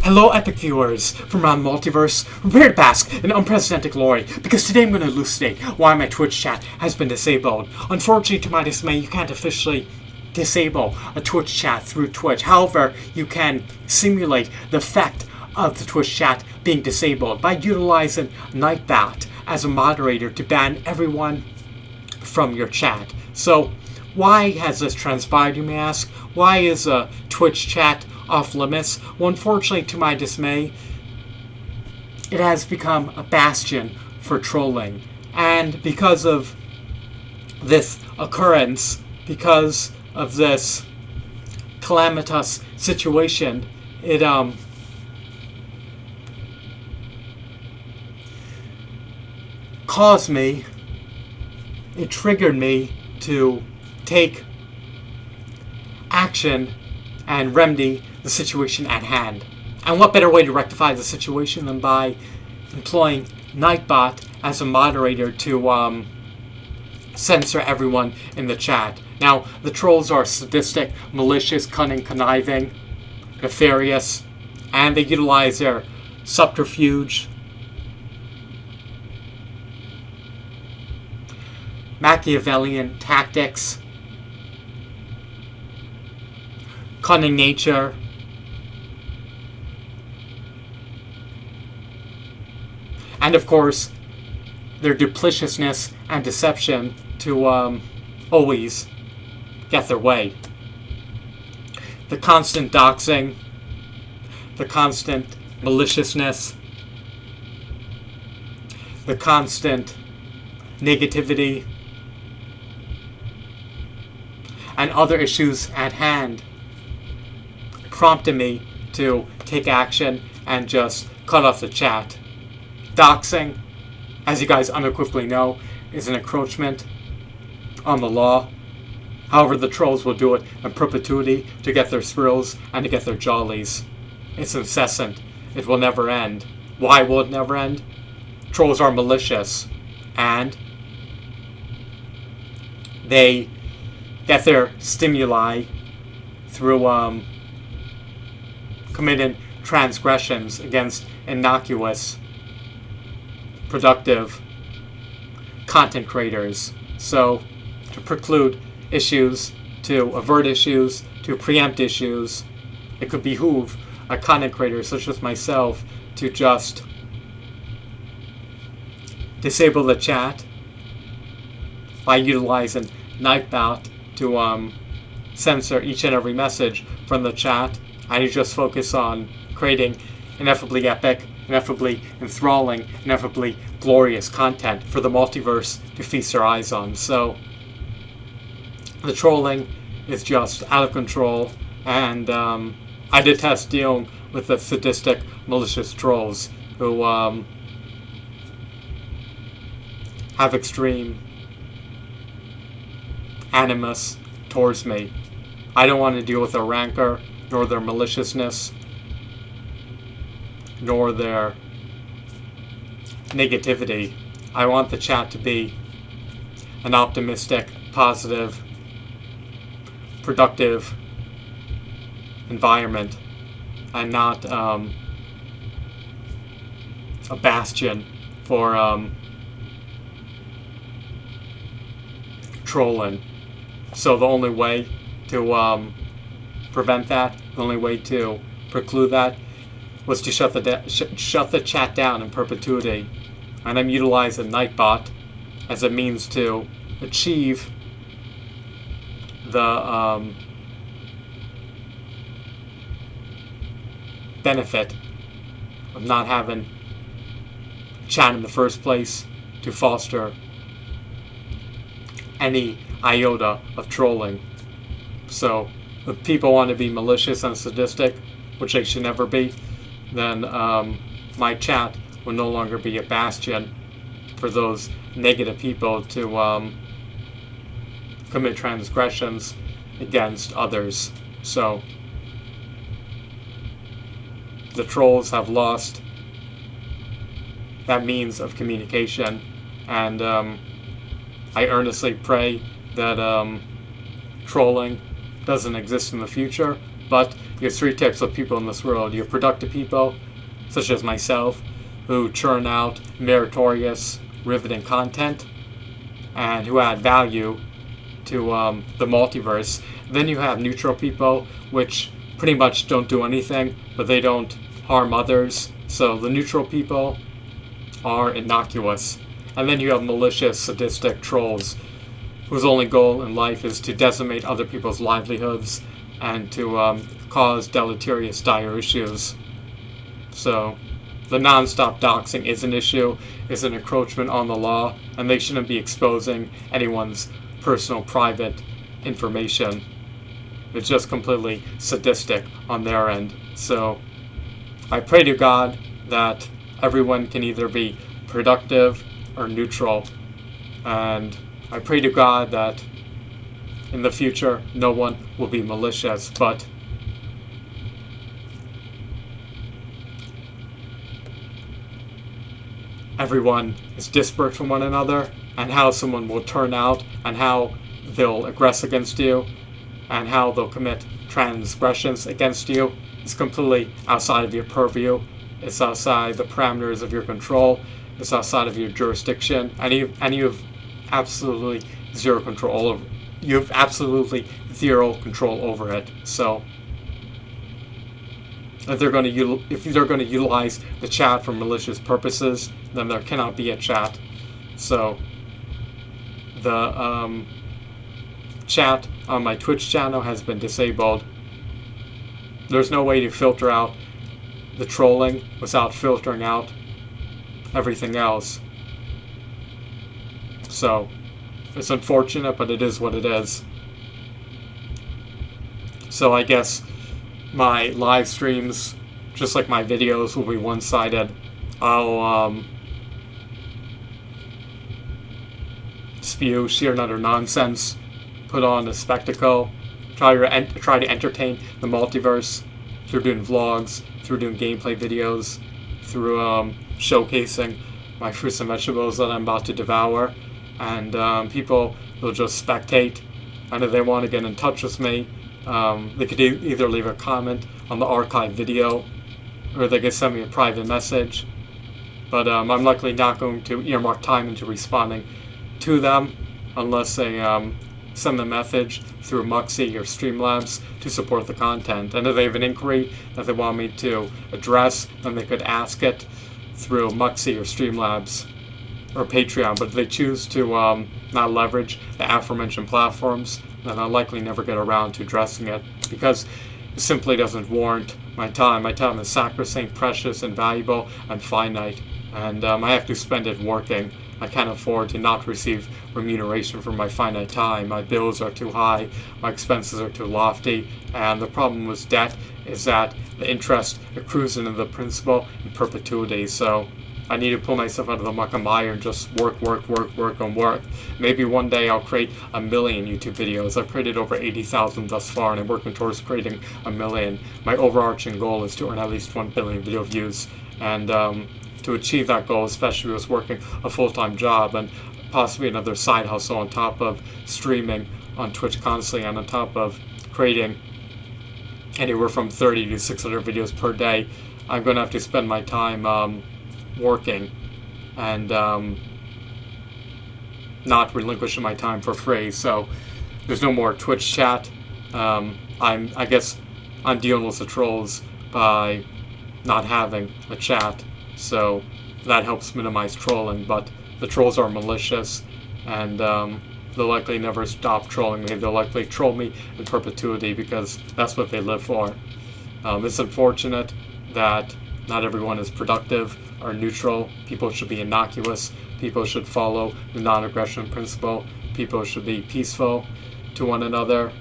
Hello, epic viewers from around the multiverse. Prepare to bask in unprecedented glory, because today I'm going to elucidate why my Twitch chat has been disabled. Unfortunately, to my dismay, you can't officially disable a Twitch chat through Twitch. However, you can simulate the effect of the Twitch chat being disabled by utilizing Nightbat as a moderator to ban everyone from your chat. So, why has this transpired, you may ask? Why is a Twitch chat off limits? Well, unfortunately, to my dismay, it has become a bastion for trolling. And because of this occurrence, because of this calamitous situation, it caused me, it triggered me to take action and remedy the situation at hand. And what better way to rectify the situation than by employing Nightbot as a moderator to censor everyone in the chat. Now, the trolls are sadistic, malicious, cunning, conniving, nefarious, and they utilize their subterfuge, Machiavellian tactics, cunning nature, and of course their duplicitousness and deception to always get their way. The constant doxing, the constant maliciousness, the constant negativity, and other issues at hand prompted me to take action and just cut off the chat. Doxing, as you guys unequivocally know, is an encroachment on the law. However, the trolls will do it in perpetuity to get their thrills and to get their jollies. It's incessant. It will never end. Why will it never end? Trolls are malicious, and they get their stimuli through committing transgressions against innocuous, productive content creators. So, to preclude issues, to avert issues, to preempt issues, it could behoove a content creator such as myself to just disable the chat by utilizing Nightbot to censor each and every message from the chat, and you just focus on creating ineffably epic, ineffably enthralling, ineffably glorious content for the multiverse to feast their eyes on. So the trolling is just out of control, and I detest dealing with the sadistic, malicious trolls who have extreme animus towards me. I don't want to deal with their rancor, nor their maliciousness, nor their negativity. I want the chat to be an optimistic, positive, productive environment, and not a bastion for trolling. So the only way to prevent that, the only way to preclude that, was to shut the chat down in perpetuity. And I'm utilizing Nightbot as a means to achieve the benefit of not having chat in the first place, to foster any iota of trolling. So if people want to be malicious and sadistic, which they should never be, then my chat will no longer be a bastion for those negative people to commit transgressions against others. So the trolls have lost that means of communication, and I earnestly pray that trolling doesn't exist in the future, But you have three types of people in this world. You have productive people, such as myself, who churn out meritorious, riveting content, and who add value to the multiverse. Then you have neutral people, which pretty much don't do anything, but they don't harm others. So the neutral people are innocuous. And then you have malicious, sadistic trolls, whose only goal in life is to decimate other people's livelihoods and to cause deleterious, dire issues. So the non-stop doxing is an issue, is an encroachment on the law, and they shouldn't be exposing anyone's personal, private information. It's just completely sadistic on their end. So I pray to God that everyone can either be productive or neutral, and I pray to God that in the future no one will be malicious, but everyone is disparate from one another, and how someone will turn out, and how they'll aggress against you, and how they'll commit transgressions against you is completely outside of your purview. It's outside the parameters of your control. It's outside of your jurisdiction, and you have absolutely zero control over. You have absolutely zero control over it. So if they're going to utilize the chat for malicious purposes, then there cannot be a chat. So the chat on my Twitch channel has been disabled. There's no way to filter out the trolling without filtering out everything else. So it's unfortunate, but it is what it is. So I guess my live streams, just like my videos, will be one-sided. I'll spew sheer and utter nonsense, put on a spectacle, try to entertain the multiverse through doing vlogs, through doing gameplay videos, through showcasing my fruits and vegetables that I'm about to devour, and people will just spectate. And if they want to get in touch with me, they could either leave a comment on the archive video, or they could send me a private message. But I'm likely not going to earmark time into responding to them unless they send the message through Muxy or Streamlabs to support the content. And if they have an inquiry that they want me to address, then they could ask it through Muxy or Streamlabs or Patreon. But if they choose to not leverage the aforementioned platforms, then I'll likely never get around to addressing it, because it simply doesn't warrant my time. My time is sacrosanct, precious, and valuable, and finite, and I have to spend it working. I can't afford to not receive remuneration for my finite time. My bills are too high, my expenses are too lofty, and the problem with debt is that the interest accrues into the principal in perpetuity. So I need to pull myself out of the muck and mire and just work. Maybe one day I'll create 1 million YouTube videos. I've created over 80,000 thus far, and I'm working towards creating 1 million. My overarching goal is to earn at least 1 billion video views, and to achieve that goal, especially with working a full-time job and possibly another side hustle on top of streaming on Twitch constantly, and on top of creating anywhere from 30 to 600 videos per day, I'm going to have to spend my time working and not relinquishing my time for free. So there's no more Twitch chat. I guess I'm dealing with the trolls by not having a chat, so that helps minimize trolling. But the trolls are malicious, and they'll likely never stop trolling me. They'll likely troll me in perpetuity, because that's what they live for. It's unfortunate that not everyone is productive or neutral. People should be innocuous. People should follow the non-aggression principle. People should be peaceful to one another.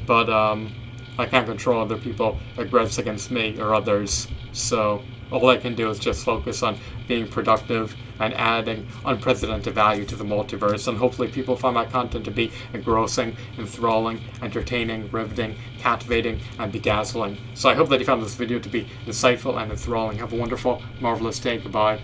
But I can't control other people aggress against me or others. So all I can do is just focus on being productive and adding unprecedented value to the multiverse. And hopefully people find my content to be engrossing, enthralling, entertaining, riveting, captivating, and bedazzling. So I hope that you found this video to be insightful and enthralling. Have a wonderful, marvelous day. Goodbye.